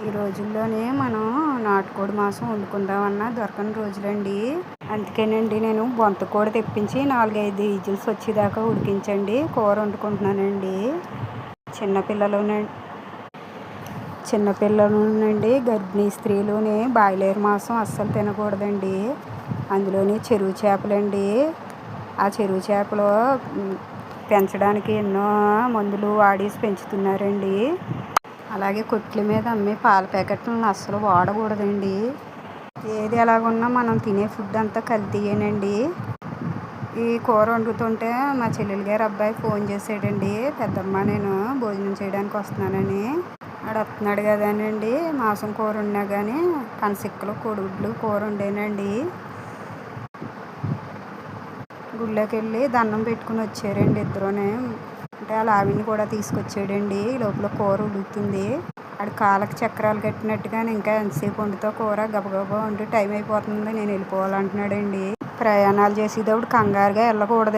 ఈ రోజుల్లోనే మనం నాటుకోడి మాంసం వండుకుందామన్నా దొరకని రోజులండి. అందుకేనండి నేను బొంతకోడి తెప్పించి 4-5 విజిల్స్ వచ్చేదాకా ఉడికించండి కూర వండుకుంటున్నానండి. చిన్నపిల్లలునండి గర్భిణీ స్త్రీలుని బాయిలేరు మాంసం అస్సలు తినకూడదండి. అందులోని చెరువు చేపలండి. ఆ చెరువు చేపలు పెంచడానికి ఎన్నో మందులు వాడేసి పెంచుతున్నారండి. అలాగే కొట్ల మీద అమ్మే పాల ప్యాకెట్లను అస్సలు వాడకూడదండి. ఏది ఎలాగున్నా మనం తినే ఫుడ్ అంతా కల్తీయేనండి. ఈ కూర వండుతుంటే మా చెల్లెలు గారి అబ్బాయి ఫోన్ చేసాడండి, పెద్దమ్మ నేను భోజనం చేయడానికి వస్తున్నానని. ఆడు వస్తున్నాడు కదానండి మాంసం కూర వండినా కానీ పనసిక్కలు కోడిగుడ్లు కూర వండానండి. గుళ్ళోకి వెళ్ళి దండం పెట్టుకుని వచ్చారండి ఇద్దరునే. అంటే వాళ్ళ ఆవిడని కూడా తీసుకొచ్చాడండి. లోపల కూర ఉడుకుతుంది. ఆడు కాళ్ళకి చక్రాలు కట్టినట్టుగా ఇంకా ఎంతసేపు వండుతావు కూర, గబగబా వండి టైం అయిపోతుంది నేను వెళ్ళిపోవాలంటున్నాడండి. ప్రయాణాలు చేసేటప్పుడు కంగారుగా వెళ్ళకూడదండి.